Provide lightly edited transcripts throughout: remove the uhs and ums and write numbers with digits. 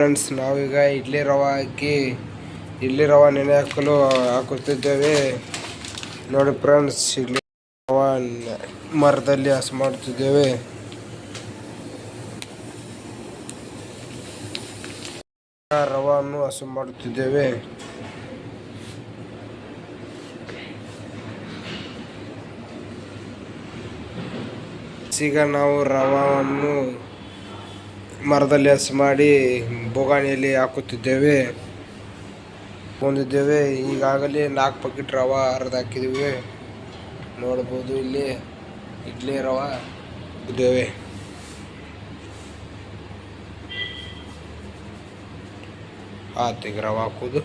Friends, ನಾವೀಗ ಇಡ್ಲಿ ರವೆ ಹಾಕಿ ಇಡ್ಲಿ ರವೆ ನೆನೆ ಹಾಕಲು ಹಾಕುತ್ತಿದ್ದೇವೆ. ನೋಡಿ ಫ್ರೆಂಡ್ಸ್, ಇಡ್ಲಿ ರವೆ ಮರದಲ್ಲಿ ಹಸು ಮಾಡುತ್ತಿದ್ದೇವೆ. ರವನ್ನು ಹಸು ಮಾಡುತ್ತಿದ್ದೇವೆ. ಈಗ ನಾವು ರವನ್ನು ಮರದಲ್ಲಿ ಹಸು ಮಾಡಿ ಬೋಗಾಣಿಯಲ್ಲಿ ಹಾಕುತ್ತಿದ್ದೇವೆ. ಈಗಾಗಲೇ 4 ಪ್ಯಾಕೆಟ್ ರವೆ ಹರಿದು ಹಾಕಿದ್ದೀವಿ. ನೋಡ್ಬೋದು, ಇಲ್ಲಿ ಇಡ್ಲಿ ರವೆ ಇದ್ದೇವೆ. ಈಗ ರವೆ ಹಾಕೋದು.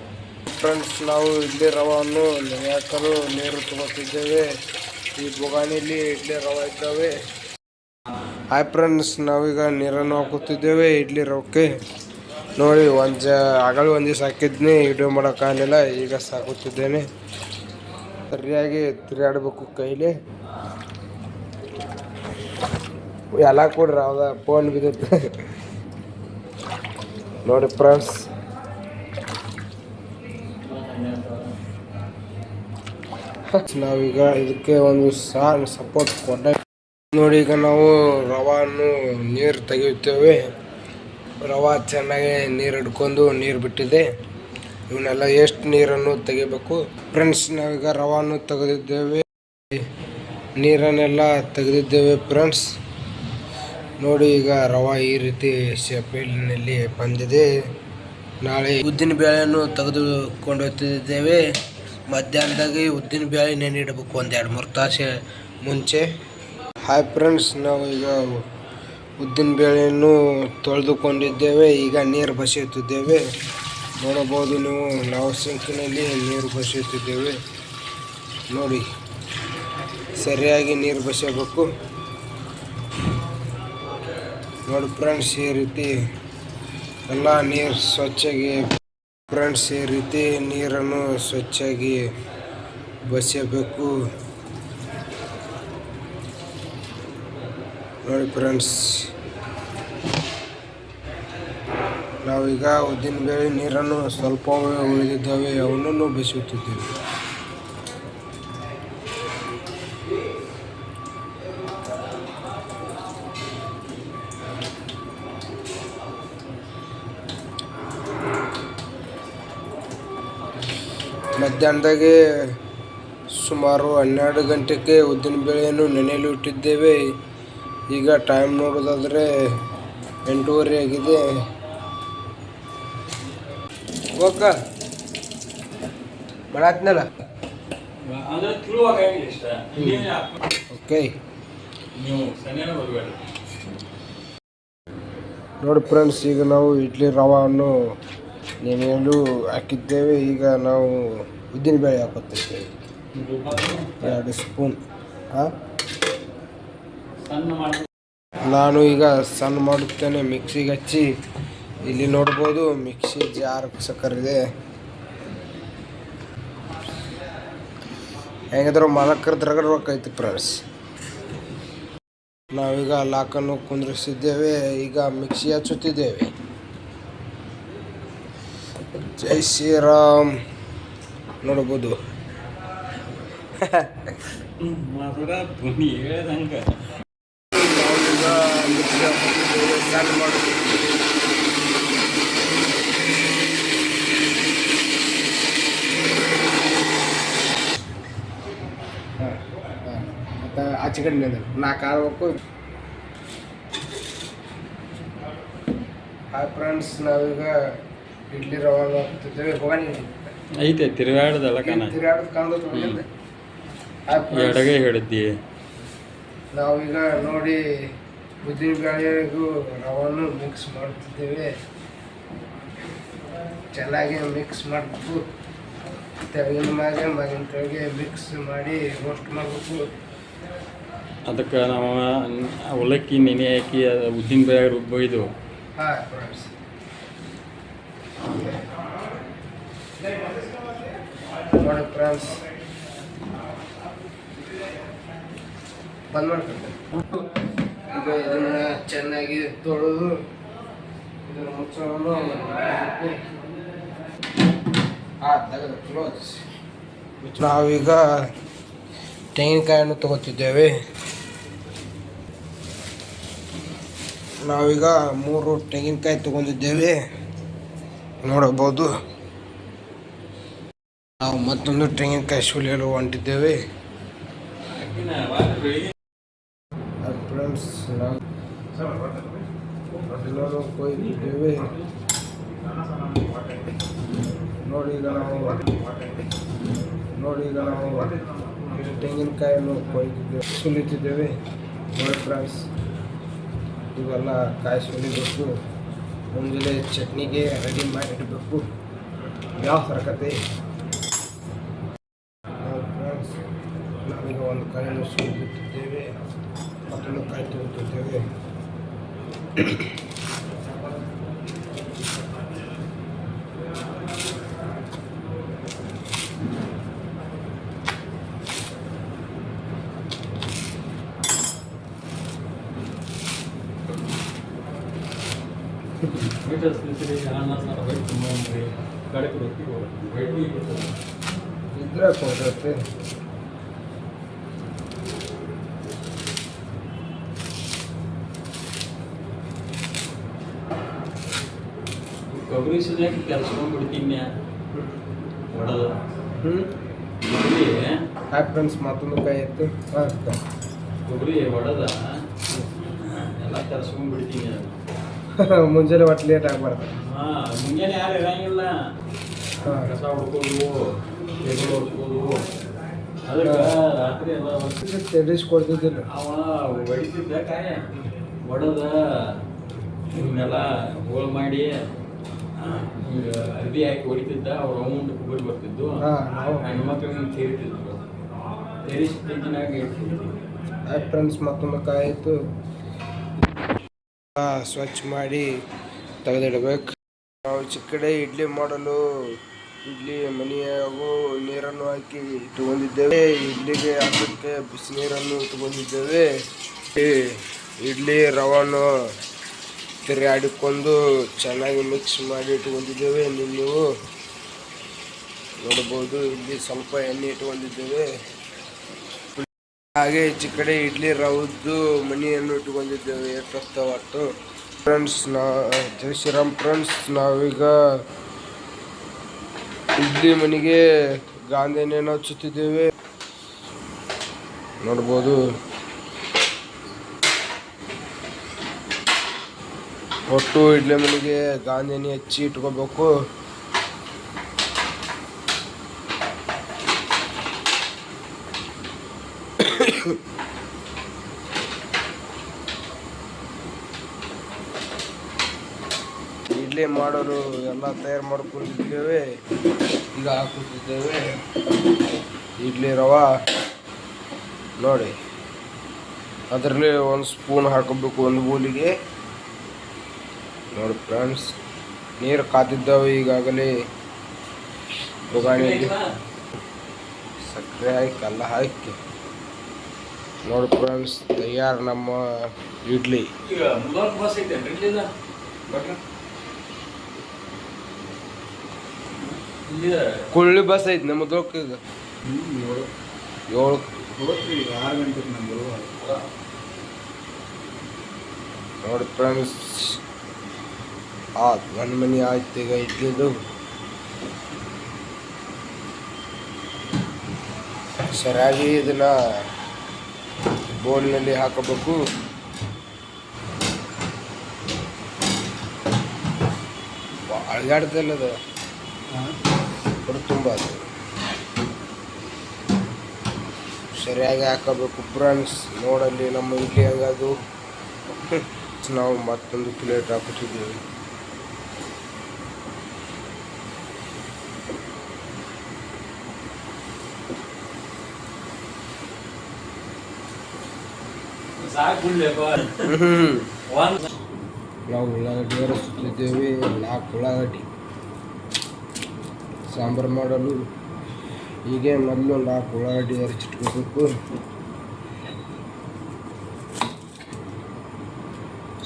ಫ್ರೆಂಡ್ಸ್, ನಾವು ಇಡ್ಲಿ ರವನ್ನು ನೆನೆ ಹಾಕಲು ನೀರು ತಗೋತಿದ್ದೇವೆ. ಈ ಬೋಗಾಣಿಯಲ್ಲಿ ಇಡ್ಲಿ ರವೆ ಇದ್ದಾವೆ. ಹಾಯ್ ಫ್ರೆಂಡ್ಸ್, ನಾವೀಗ ನೀರನ್ನು ಹಾಕುತ್ತಿದ್ದೇವೆ ಇಡ್ಲಿ ರವಕ್ಕೆ. ನೋಡಿ, ಆಗಲೇ ಒಂದು ದಿವಸ ಹಾಕಿದ್ನಿ, ವಿಡಿಯೋ ಮಾಡೋಕ್ಕಾಗಲಿಲ್ಲ. ಈಗ ಸಾಕುತ್ತಿದ್ದೇನೆ. ಸರಿಯಾಗಿ ತಿರುಗಾಡಬೇಕು ಕೈಲಿ. ಎಲ್ಲ ಕೊಡ್ರಿ, ಅದ ಫೋನ್ ಬಿದ್ದೈತೆ. ನೋಡಿ ಫ್ರೆಂಡ್ಸ್, ನಾವೀಗ ಇದಕ್ಕೆ ಒಂದು ಸಪೋರ್ಟ್ ಕೊಟ್ಟ. ನೋಡಿ, ಈಗ ನಾವು ರವನ್ನು ನೀರು ತೆಗೆಯುತ್ತೇವೆ. ರವೆ ಚೆನ್ನಾಗಿ ನೀರು ಹಿಡ್ಕೊಂಡು ನೀರು ಬಿಟ್ಟಿದೆ. ಇವನ್ನೆಲ್ಲ ಎಷ್ಟು ನೀರನ್ನು ತೆಗಿಬೇಕು. ಫ್ರೆಂಡ್ಸ್, ನಾವೀಗ ರವನ್ನು ತೆಗೆದಿದ್ದೇವೆ, ನೀರನ್ನೆಲ್ಲ ತೆಗೆದಿದ್ದೇವೆ. ಫ್ರೆಂಡ್ಸ್, ನೋಡಿ, ಈಗ ರವೆ ಈ ರೀತಿ ಶೇಪಿನಲ್ಲಿ ಬಂದಿದೆ. ನಾಳೆ ಉದ್ದಿನ ಬೇಳೆಯನ್ನು ತೆಗೆದುಕೊಂಡು ಹೋಗ್ತಿದ್ದೇವೆ. ಮಧ್ಯಾಹ್ನದಾಗೆ ಉದ್ದಿನ ಬೇಳೆ ನೆನೆಯಿಡಬೇಕು, 1-2-3 ತಾಸು ಮುಂಚೆ. ಹಾಯ್ ಫ್ರೆಂಡ್ಸ್, ನಾವು ಈಗ ಉದ್ದಿನ ಬೇಳೆಯನ್ನು ತೊಳೆದುಕೊಂಡಿದ್ದೇವೆ. ಈಗ ನೀರು ಬಸಿಯುತ್ತಿದ್ದೇವೆ. ನೋಡಬಹುದು ನೀವು, ನಾವು ಸಿಂಕಿನಲ್ಲಿ ನೀರು ಬಸಿಯುತ್ತಿದ್ದೇವೆ. ನೋಡಿ, ಸರಿಯಾಗಿ ನೀರು ಬಸಿಯಬೇಕು. ನೋಡಿ ಫ್ರೆಂಡ್ಸ್, ಈ ರೀತಿ ಎಲ್ಲ ನೀರು ಸ್ವಚ್ಛಾಗಿ. ಫ್ರೆಂಡ್ಸ್, ಈ ರೀತಿ ನೀರನ್ನು ಸ್ವಚ್ಛಾಗಿ ಬಸಿಯಬೇಕು. ನೋಡಿ ಫ್ರೆಂಡ್ಸ್, ನಾವೀಗ ಉದ್ದಿನ ಬೇಳೆ ನೀರನ್ನು ಸ್ವಲ್ಪ ಉಳಿದಿದ್ದಾವೆ, ಅವನನ್ನು ಬಸಿಯುತ್ತಿದ್ದೇವೆ. ಮಧ್ಯಾಹ್ನದಾಗೆ ಸುಮಾರು 12 ಗಂಟೆಗೆ ಉದ್ದಿನ ಬೇಳೆಯನ್ನು ನೆನೆಯಲು ಇಟ್ಟಿದ್ದೇವೆ. ಈಗ ಟೈಮ್ ನೋಡೋದಾದರೆ 8:30 ಆಗಿದೆ. ಓಕ ಮಾಡಾತ್ನಲ್ಲ. ಓಕೆ, ನೋಡಿ ಫ್ರೆಂಡ್ಸ್, ಈಗ ನಾವು ಇಡ್ಲಿ ರವನ್ನು ನೆನೆಯಲು ಹಾಕಿದ್ದೇವೆ. ಈಗ ನಾವು ಉದ್ದಿನ ಬೇಳೆ ಹಾಕುತ್ತಿದ್ದೇವೆ, 2 ಸ್ಪೂನ್. ನಾನು ಈಗ ಸಣ್ಣ ಮಾಡುತ್ತೇನೆ, ಮಿಕ್ಸಿಗೆ ಹಚ್ಚಿ. ಇಲ್ಲಿ ನೋಡ್ಬೋದು, ಮಿಕ್ಸಿ ಜಾರ್ ಸಕ್ಕರಿದೆ. ಹೆಂಗಿದ್ರು ಮಾಲಕರದ್ದು ರಗಡ್ಬೇಕೈತಿ ಫ್ರೆಂಡ್ಸ್. ನಾವೀಗ ಲಾಕನ್ನು ಕುಂದ್ರಿಸಿದ್ದೇವೆ. ಈಗ ಮಿಕ್ಸಿ ಹಚ್ಚುತ್ತಿದ್ದೇವೆ. ಜೈ ಶ್ರೀರಾಮ್. ನೋಡ್ಬೋದು, ಸಣ್ಣ ಮಾಡುತ್ತೀವಿ. ಮತ್ತು ಆಚೆ ಕಡೆ 4 ಆಡ್ಬೇಕು. ಹಾಯ್ ಫ್ರೆಂಡ್ಸ್, ನಾವೀಗ ಇಡ್ಲಿ ರವೆ ಹಾಕ್ತಿದ್ದೇವೆ. ಹೋಗಾನಿ ಐತೆ ತಿರುಗಾಡೋದಲ್ಲ, ಎಡಗೈ ಹೇಳಿದ್ದಿ. ನಾವೀಗ ನೋಡಿ ಉದ್ದಿನ ಬೇಳೆಗೂ ರವನ್ನು ಮಿಕ್ಸ್ ಮಾಡುತ್ತಿದ್ದೇವೆ. ಚೆನ್ನಾಗಿ ಮಿಕ್ಸ್ ಮಾಡಬೇಕು. ತೆಳಗಿನ ಮ್ಯಾಗೆ ಮಗಿನ ಕೆಳಗೆ ಮಿಕ್ಸ್ ಮಾಡಿ ರೋಸ್ಟ್ ಮಾಡಬೇಕು. ಅದಕ್ಕೆ ನಾವು ಅವಲಕ್ಕಿ ನೆನೆ ಹಾಕಿ ಉದ್ದಿನ ಬೇಳೆ ರುಬ್ಬಿದ್ದು. ಹಾಂ ಫ್ರೆಂಡ್ಸ್, ನೋಡಿ ಫ್ರೆಂಡ್ಸ್, ಬಂದ್ ಮಾಡ್ತಾರೆ. ಈಗ ಇದನ್ನು ಚೆನ್ನಾಗಿ ತೊಳೆದು ಇದನ್ನು ಮುಚ್ಚಳವನ್ನು ತೆಗೆದು ಕ್ಲೋಸ್. ನಾವೀಗ ತೆಂಗಿನಕಾಯನ್ನು ತಗೋತಿದ್ದೇವೆ. ನಾವೀಗ 3 ತೆಂಗಿನಕಾಯಿ ತಗೊಂಡಿದ್ದೇವೆ ನೋಡಬಹುದು. ನಾವು ಮತ್ತೊಂದು ತೆಂಗಿನಕಾಯಿ ಸುಲಿಯಲು ಹೊಂಟಿದ್ದೇವೆ. ಫ್ರೆಂಡ್ಸ್ ನಾವು ಎಲ್ಲರೂ ಕೊಯ್ದಿದ್ದೇವೆ. ನೋಡಿ ಈಗ ನಾವು ತೆಂಗಿನಕಾಯನ್ನು ಕೊಯ್ದಿದ್ದೇವೆ, ಸುಲಿತಿದ್ದೇವೆ. ನೋಡಿ ಫ್ರೆಂಡ್ಸ್, ಇವೆಲ್ಲ ಕಾಯಿ ಸುಲಿಬೇಕು. ಮುಂಜಾನೆ ಚಟ್ನಿಗೆ ರೆಡಿ ಮಾಡಿಡಬೇಕು. ಯಾವ ಸರಕತೆ ಫ್ರೆಂಡ್ಸ್, ನಾವೀಗ ಒಂದು ಕಾಯನ್ನು ಸುಲಿಬಿಟ್ಟಿದ್ದೇವೆ, ಮತ್ತೊಂದು ಕಾಯಿ ತಗೋತಿದ್ದೇವೆ. ಇದ್ರೆ ಕೊಡ್ತೈತೆ. ಕೊಬ್ಬರಿ ಸುಲಿಯಾಕೆ ಕೆಲಸ ಬಿಡ್ತೀನಿ ಹೊಡೆದು. ಹಾಯ್ ಫ್ರೆಂಡ್ಸ್, ಮತ್ತೊಂದು ಕಾಯಿ ಎತ್ತು. ಕೊಬ್ಬರಿ ಹೊಡೆದ ಎಲ್ಲ ಕೆಲಸ ಬಿಡ್ತೀನಿ. ಮುಂಜಾನೆ ಒಟ್ಟು ಲೇಟ್ ಆಗಬಾರ್ದು. ಮುಂಜಾನೆ ಯಾರು ಇರಂಗಿಲ್ಲ. ಕಸ ಹೊಡ್ಕೋದು, ಟೇಬಲ್ ಹೊಡ್ಕೋದು, ಅದಕ್ಕೆ ರಾತ್ರಿ ಎಲ್ಲ ತಿಳಿಸ್ಕೊಡ್ತಿದ್ದಿಲ್ಲ. ಅವ ಹೊಡಿತಿದ್ದ ಕಾಯ ಹೊಡೆದ ಇವನ್ನೆಲ್ಲ ಹೋಳು ಮಾಡಿ ಈಗ ಅರ್ಬಿ ಹಾಕಿ ಹೊಡಿತಿದ್ದ. ಅವ್ರ ಅಮೌಂಟ್ ಕೊಬ್ಬರಿ ಬರ್ತಿದ್ದು, ಹೆಣ್ಮಕ್ಳಿಗೆ ಸೇರಿತಿದ್ರು, ಸೇರಿಸಿ ಫ್ರಿಜ್ನಾಗ ಇಡ್ತಿದ್ವಿ. ಫ್ರೆಂಡ್ಸ್, ಮತ್ತೊಂದು ಕಾಯಿ ಇತ್ತು. ಸ್ವಚ್ಛ ಮಾಡಿ ತೆಗೆದಿಡಬೇಕು. ನಾವು ಚಿಕ್ಕಡೆ ಇಡ್ಲಿ ಮಾಡಲು ಇಡ್ಲಿ ಮನೆಯಾಗೂ ನೀರನ್ನು ಹಾಕಿ ಇಟ್ಟುಕೊಂಡಿದ್ದೇವೆ. ಇಡ್ಲಿಗೆ ಹಾಕಕ್ಕೆ ಬಿಸಿ ನೀರನ್ನು ಇಟ್ಟುಕೊಂಡಿದ್ದೇವೆ. ಇಡ್ಲಿ ರವನ್ನು ತಿರುಗಾಡಿಕೊಂಡು ಚೆನ್ನಾಗಿ ಮಿಕ್ಸ್ ಮಾಡಿ ಇಟ್ಟುಕೊಂಡಿದ್ದೇವೆ. ನೀವು ನೋಡಬಹುದು, ಇಲ್ಲಿ ಸ್ವಲ್ಪ ಎಣ್ಣೆ ಇಟ್ಟುಕೊಂಡಿದ್ದೇವೆ. ಹಾಗೆ ಈಚೆ ಕಡೆ ಇಡ್ಲಿ ರವದ್ದು ಮನೆಯನ್ನು ಇಟ್ಟುಕೊಂಡಿದ್ದೇವೆ. ಒಟ್ಟು ಫ್ರೆಂಡ್ಸ್, ಜೈ ಶ್ರೀರಾಮ್ ಫ್ರೆಂಡ್ಸ್, ನಾವೀಗ ಇಡ್ಲಿ ಮನೆಗೆ ಗಾಂಧಿ ಎಣ್ಣೆಯನ್ನು ಹಚ್ಚುತ್ತಿದ್ದೇವೆ. ನೋಡ್ಬೋದು, ಒಟ್ಟು ಇಡ್ಲಿ ಮನೆಗೆ ಗಾಂಧಿ ಎಣ್ಣೆ ಹಚ್ಚಿ ಇಟ್ಕೋಬೇಕು. ಇಡ್ಲಿ ಮಾಡಲು ಎಲ್ಲ ತಯಾರು ಮಾಡ್ಕೊಂಡಿದ್ದೇವೆ. ಈಗ ಹಾಕುತ್ತಿದ್ದೇವೆ ಇಡ್ಲಿ ರವೆ. ನೋಡಿ, ಅದರಲ್ಲಿ 1 ಸ್ಪೂನ್ ಹಾಕಬೇಕು, 1 ಬೌಲಿಗೆ. ನೋಡಿ ಫ್ರೆಂಡ್ಸ್, ನೀರು ಕಾದಿದ್ದಾವೆ ಈಗಾಗಲೇ. ಬೊಗಾಣಿಯಲ್ಲಿ ಸಕ್ಕರೆ ಹಾಕಿ ಎಲ್ಲ ಹಾಕಿ ನೋಡಿ ಫ್ರೆಂಡ್ಸ್, ತಯಾರು ನಮ್ಮ ಇಡ್ಲಿ. ಕುಳ್ಳಿ ಬಸ್ ಐತಿ ನಮ್ಮ ದೋಕ್. ಈಗ 7 ನೋಡಿ ಫ್ರೆಂಡ್ಸ್, 1 ಮನೆ ಆಯ್ತು ಈಗ ಇಡ್ಲಿದು. ಸರಿಯಾಗಿ ಇದನ್ನ ಬೌಲ್ನಲ್ಲಿ ಹಾಕಬೇಕು. ಅಳಗಾಡ್ದಲ್ಲದ ತುಂಬ ಅದು ಸರಿಯಾಗಿ ಹಾಕಬೇಕು ಫ್ರೆಂಡ್ಸ್. ನೋಡಲ್ಲಿ ನಮ್ಮ ಇಡ್ಲಿ ಹಂಗದು. ನಾವು ಮತ್ತೊಂದು ಪ್ಲೇಟ್ ಹಾಕುತ್ತಿದ್ದೇವೆ. ನಾವು ಉಳ್ಳಾಗಡ್ಡಿ ಹರಿಸುತ್ತಿದ್ದೇವೆ. 4 ಉಳ್ಳಾಗಡ್ಡಿ ಸಾಂಬಾರು ಮಾಡಲು. ಹೀಗೆ ಮೊದಲು 4 ಉಳ್ಳಾಗಡ್ಡಿ ಹರಿಸಿಟ್ಕೋಬೇಕು.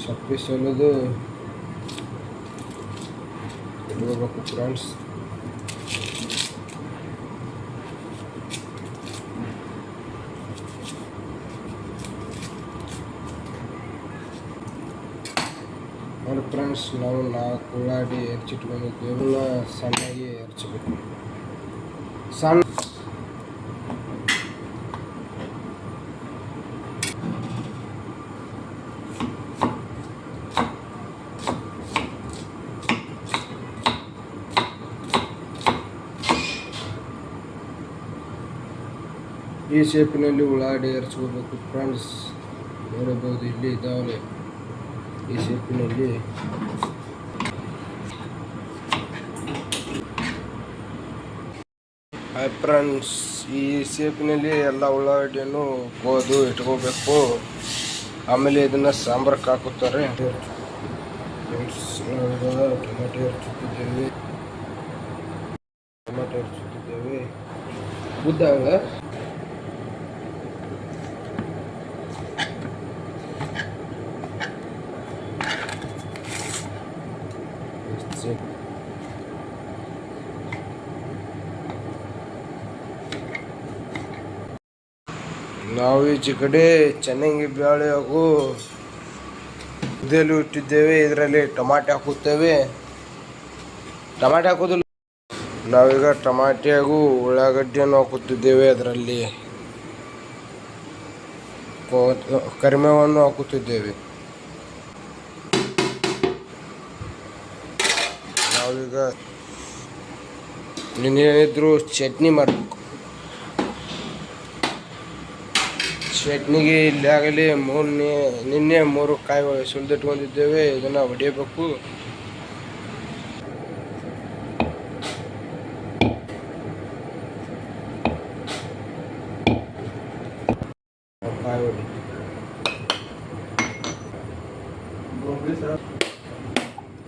ಸೊಪ್ಪು ಸೊಲೋದು ಇಟ್ಕೋಬೇಕು ಫ್ರೆಂಡ್ಸ್. ನೋಡಿ ಫ್ರೆಂಡ್ಸ್, ನಾವು 4 ಉಳ್ಳಾಗಡ್ಡಿ ಹೆಚ್ಚಿಟ್ಕೊಂಡಿದ್ದೇವೆ. ಸಣ್ಣಗೆ ಹೆಚ್ಚಬೇಕು. ಸಣ್ಣ ಈ ಶೇಪಿನಲ್ಲಿ ಉಳ್ಳಾಗಡ್ಡಿ ಹೆರ್ಚ್ಕೋಬೇಕು ಫ್ರೆಂಡ್ಸ್. ನೋಡಬಹುದು, ಇಲ್ಲಿ ಇದ್ದಾವೆ ಈ ಶೇಪಿನಲ್ಲಿ. ಹಾಯ್ ಫ್ರೆಂಡ್ಸ್, ಈ ಶೇಪಿನಲ್ಲಿ ಎಲ್ಲ ಉಳ್ಳಾಗಡ್ಡಿಯನ್ನು ಕೋದು ಇಟ್ಕೋಬೇಕು. ಆಮೇಲೆ ಇದನ್ನು ಸಾಂಬಾರಕ್ಕೆ ಹಾಕುತ್ತಾರೆ. ಟೊಮೆಟೊ ಹೆಚ್ಚುತ್ತಿದ್ದೇವೆ. ಉದ್ದಾಗ ನಾವು ಈಚೆ ಕಡೆ ಚೆನ್ನಾಗಿ ಬೇಳೆ ಹಾಗೂ ಉದ್ದೆಲು ಇಟ್ಟಿದ್ದೇವೆ. ಇದರಲ್ಲಿ ಟೊಮಾಟೆ ಹಾಕುತ್ತೇವೆ. ಟೊಮಾಟೆ ಹಾಕೋದಿಲ್ಲ, ನಾವೀಗ ಟೊಮಾಟೆ ಹಾಗೂ ಉಳ್ಳಾಗಡ್ಡಿಯನ್ನು ಹಾಕುತ್ತಿದ್ದೇವೆ. ಅದರಲ್ಲಿ ಕರಿಬೇವನ್ನು ಹಾಕುತ್ತಿದ್ದೇವೆ. ನಾವೀಗ ಇನ್ನೇನಿದ್ರು ಚಟ್ನಿ ಮಾಡಬೇಕು. ಚಟ್ನಿಗೆ ಇಲ್ಲಾಗಲೇ ನಿನ್ನೆ 3 ಕಾಯಿ ಸುಲಿದಿಟ್ಕೊಂಡಿದ್ದೇವೆ. ಇದನ್ನು ಹೊಡೆಯಬೇಕು. ಕಾಯಿ ಹೊಡಿ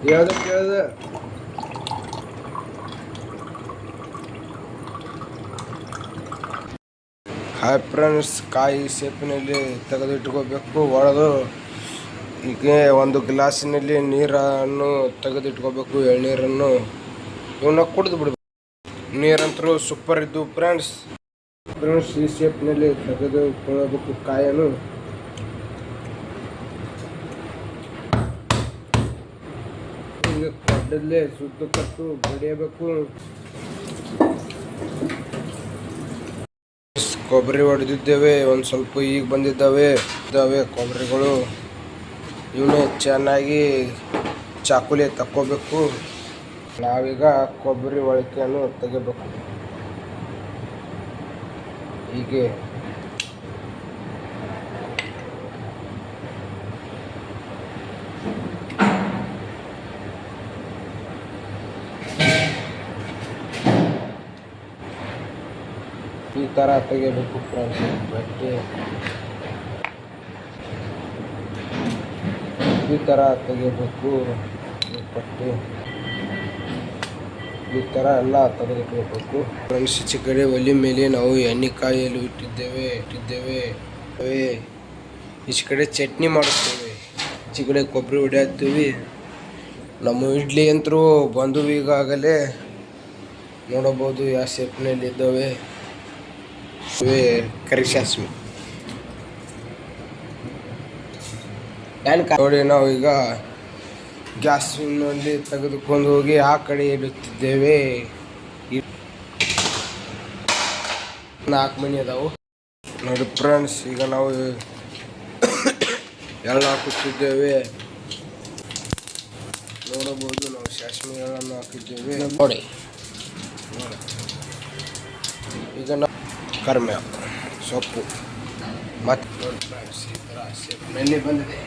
ಹೇಳ್ದೆ ಹಾಯ್ ಫ್ರೆಂಡ್ಸ್, ಕಾಯಿ ಶೇಪಿನಲ್ಲಿ ತೆಗೆದಿಟ್ಕೋಬೇಕು. ಒಡೆದು ಹೀಗೆ ಒಂದು ಗ್ಲಾಸಿನಲ್ಲಿ ನೀರನ್ನು ತೆಗೆದಿಟ್ಕೋಬೇಕು. ಎಳ್ನೀರನ್ನು ಇವನ್ನ ಕುಡಿದು ಬಿಡಬೇಕು. ನೀರಂತರೂ ಸೂಪರ್ ಇದ್ದು ಫ್ರೆಂಡ್ಸ್. ಈ ಶೇಪ್ನಲ್ಲಿ ತೆಗೆದುಕೊಳ್ಳಬೇಕು ಕಾಯನ್ನು. ಈಗ ಕಡ್ಡಲ್ಲೇ ಸುತ್ತು ಕಟ್ಟು ಬಡಿಯಬೇಕು. ಕೊಬ್ಬರಿ ಹೊಡೆದಿದ್ದೇವೆ. ಒಂದು ಸ್ವಲ್ಪ ಈಗ ಬಂದಿದ್ದಾವೆ ಕೊಬ್ಬರಿಗಳು. ಇವನ್ನೇ ಚೆನ್ನಾಗಿ ಚಾಕುಲಿ ತಕ್ಕೋಬೇಕು. ನಾವೀಗ ಕೊಬ್ಬರಿ ಒಳಕೆಯನ್ನು ತೆಗಿಬೇಕು. ಹೀಗೆ ಈ ಥರ ತೆಗಿಬೇಕು ಫ್ರೆಂಡ್ಸ್. ಬಟ್ಟೆ ಈ ಥರ ತೆಗಿಬೇಕು. ಬಟ್ಟೆ ಈ ಥರ ಎಲ್ಲ ತೆಗೆದಿಟ್ಕೋಬೇಕು ಫ್ರೆಂಡ್ಸ್. ಈಚೆ ಕಡೆ ಒಲೆ ಮೇಲೆ ನಾವು ಎಣ್ಣೆಕಾಯಿಯಲ್ಲಿ ಇಟ್ಟಿದ್ದೇವೆ. ಈಚೆ ಕಡೆ ಚಟ್ನಿ ಮಾಡುತ್ತೇವೆ. ಈಚೆ ಕಡೆ ಕೊಬ್ಬರಿ ಹೊಡೆಯುತ್ತೀವಿ. ನಮ್ಮ ಇಡ್ಲಿ ಅಂತರೂ ಬಂದು ಈಗಾಗಲೇ ನೋಡಬಹುದು ಯಾವ ಶೇಪ್ನಲ್ಲಿ ಇದ್ದಾವೆ. ಕರಿ ಸಾಸ್ಮಿ ನೋಡಿ. ನಾವು ಈಗ ಗ್ಯಾಸ್ನಲ್ಲಿ ತೆಗೆದುಕೊಂಡು ಹೋಗಿ ಆ ಕಡೆ ಇಡುತ್ತಿದ್ದೇವೆ. 4 ಮಣಿ ಅದಾವು ನೋಡಿ ಫ್ರೆಂಡ್ಸ್. ಈಗ ನಾವು ಎಳ್ಳು ಹಾಕುತ್ತಿದ್ದೇವೆ. ನೋಡಬಹುದು, ನಾವು ಸಾಸ್ಮಿ ಎಳ್ಳನ್ನು ಹಾಕಿದ್ದೇವೆ ನೋಡಿ. ಈಗ ನಾವು ಕರಿಬೇವು ಸೊಪ್ಪು ಮತ್ತು ನೋಡಿ ಫ್ರೆಂಡ್ಸ್, ಈ ಥರ ಶೇಪ್ನಲ್ಲಿ ಬಂದಿದೆ.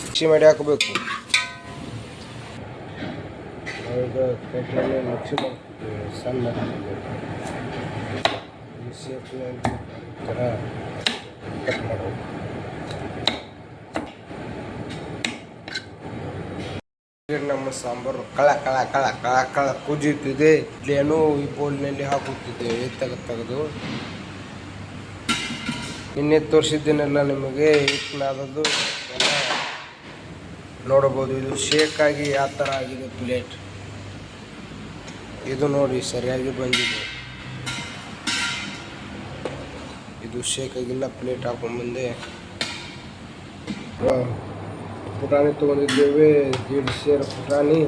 ಮಿಕ್ಸಿ ಮಾಡಿ ಹಾಕಬೇಕು. ನಾವೀಗ ಕಟ್ಟಿನಲ್ಲಿ ಮಿಕ್ಸಿ ಮಾಡ್ತಿದ್ದೇವೆ. ಸಣ್ಣ ಈ ಶೇಪ್ನಲ್ಲಿ ಈ ಥರ ಕಟ್ ಮಾಡಬೇಕು. ನಮ್ಮ ಸಾಂಬಾರು ಕಳ ಕುದಿಯುತ್ತಿದೆ. ಇಡ್ಲಿಯನ್ನು ಈ ಬೋಲ್ನಲ್ಲಿ ಹಾಕುತ್ತಿದ್ದೇವೆ ತೆಗೆದು. ನಿನ್ನೆ ತೋರಿಸಿದ್ದೇನೆಲ್ಲ ನಿಮಗೆ ಹಿಟ್ಟಿನಾದದ್ದು ಎಲ್ಲ ನೋಡಬಹುದು. ಇದು ಶೇಕ್ ಆಗಿ ಯಾವ ಥರ ಆಗಿದೆ ಪ್ಲೇಟ್. ಇದು ನೋಡಿ ಸರಿಯಾಗಿ ಬಂದಿದೆ. ಇದು ಶೇಕ್ ಆಗಿಲ್ಲ. ಪ್ಲೇಟ್ ಹಾಕೊಂಡ್ಬಂದೆ. ಪುಟಾಣಿ ತೊಗೊಂಡಿದ್ದೇವೆ, 1.5 ಸೇರು ಪುಟಾಣಿ.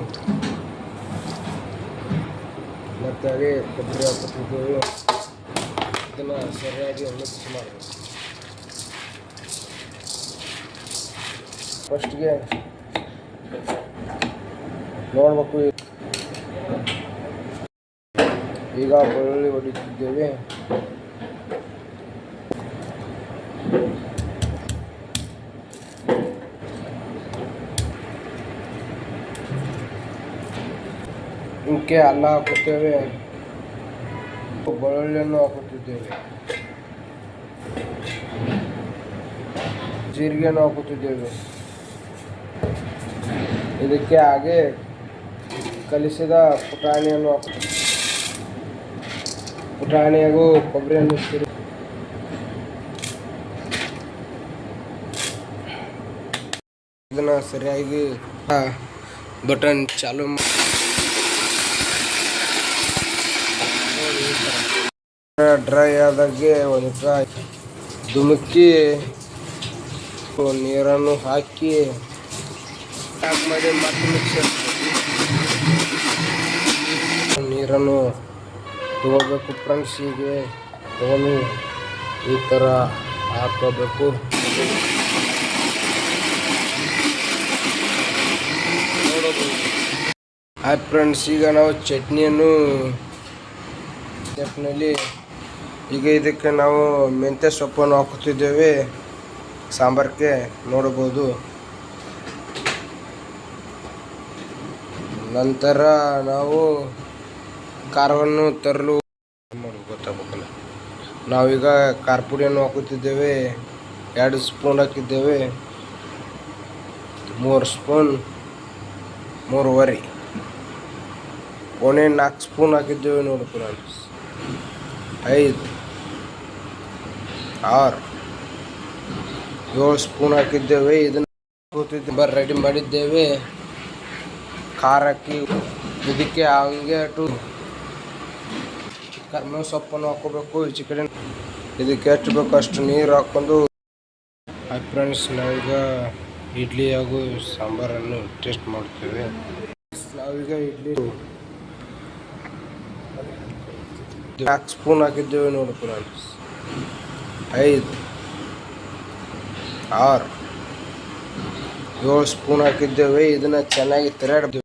ಮತ್ತು ಹಾಗೆ ಕೊಬ್ಬರಿ ಹಾಕುತ್ತಿದ್ದೇವೆ. ಇದನ್ನು ಸರಿಯಾಗಿ ಮಿಕ್ಸ್ ಮಾಡಬೇಕು. ಫಸ್ಟ್ಗೆ ನೋಡಬೇಕು. ಈಗ ಬೆಳ್ಳುಳ್ಳಿ ಹೊಡಿತಿದ್ದೇವೆ. ಇಂಕೆ ಅಲ್ಲ ಹಾಕುತ್ತೇವೆ. ಬೆಳ್ಳುಳ್ಳಿಯನ್ನು ಹಾಕುತ್ತಿದ್ದೇವೆ. ಜೀರಿಗೆಯನ್ನು ಹಾಕುತ್ತಿದ್ದೇವೆ. ಇದಕ್ಕೆ ಹಾಗೆ ಕಲಿಸಿದ ಪುಟಾಣಿಯನ್ನು ಹಾಕುತ್ತೇವೆ. ಪುಟಾಣಿ ಹಾಗೂ ಕೊಬ್ಬರಿಯನ್ನು ಇದನ್ನು ಸರಿಯಾಗಿ ಬಟನ್ ಚಾಲು ಡ್ರೈ ಆದಾಗೆ ಒಂದು ಧುಮುಕಿ ನೀರನ್ನು ಹಾಕಿ ಪ್ಯಾಕ್ ಮಾಡಿ ಮತ್ತೆ ಮಿಕ್ಸರ್ ನೀರನ್ನು ತಗೋಬೇಕು ಫ್ರೆಂಡ್ಸ್. ಹೀಗೆ ತಗೊಂಡು ಈ ಥರ ಹಾಕೋಬೇಕು. ಹಾಯ್ ಫ್ರೆಂಡ್ಸ್, ಈಗ ನಾವು ಚಟ್ನಿಯಲ್ಲಿ ಈಗ ಇದಕ್ಕೆ ನಾವು ಮೆಂತ್ಯ ಸೊಪ್ಪನ್ನು ಹಾಕುತ್ತಿದ್ದೇವೆ. ಸಾಂಬಾರ್ಗೆ ನೋಡಬಹುದು. ನಂತರ ನಾವು ಖಾರವನ್ನು ತರಲು ಗೊತ್ತಾಗಬೇಕಲ್ಲ. ನಾವೀಗ ಖಾರ ಪುಡಿಯನ್ನು ಹಾಕುತ್ತಿದ್ದೇವೆ. 2 ಸ್ಪೂನ್ ಹಾಕಿದ್ದೇವೆ. 3 ಸ್ಪೂನ್, 3.5 4 ಸ್ಪೂನ್ ಹಾಕಿದ್ದೇವೆ. ನೋಡಿ ಫ್ರೆಂಡ್ಸ್, 5 6 7 ಸ್ಪೂನ್ ಹಾಕಿದ್ದೇವೆ. ಇದನ್ನು ರೆಡಿ ಮಾಡಿದ್ದೇವೆ. ಖಾರ ಹಾಕಿ ಇದಕ್ಕೆ ಹಂಗೆ ಕರ್ಬೇವಿನ ಸೊಪ್ಪನ್ನು ಹಾಕೋಬೇಕು. ಈಚೆ ಕಡೆ ಇದಕ್ಕೆ ಎಷ್ಟು ಬೇಕು ಅಷ್ಟು ನೀರು ಹಾಕ್ಕೊಂಡು. ಹಾಯ್ ಫ್ರೆಂಡ್ಸ್, ನಾವೀಗ ಇಡ್ಲಿ ಹಾಗೂ ಸಾಂಬಾರನ್ನು ಟೇಸ್ಟ್ ಮಾಡ್ತೇವೆ. ನಾವೀಗ ಇಡ್ಲಿ 4 ಸ್ಪೂನ್ ಹಾಕಿದ್ದೇವೆ. ನೋಡಿ ಫ್ರೆಂಡ್ಸ್, 5 6 7 ಸ್ಪೂನ್ ಹಾಕಿದ್ದೇವೆ. ಇದನ್ನು ಚೆನ್ನಾಗಿ ತಿರುಗಿದ್ದೇವೆ.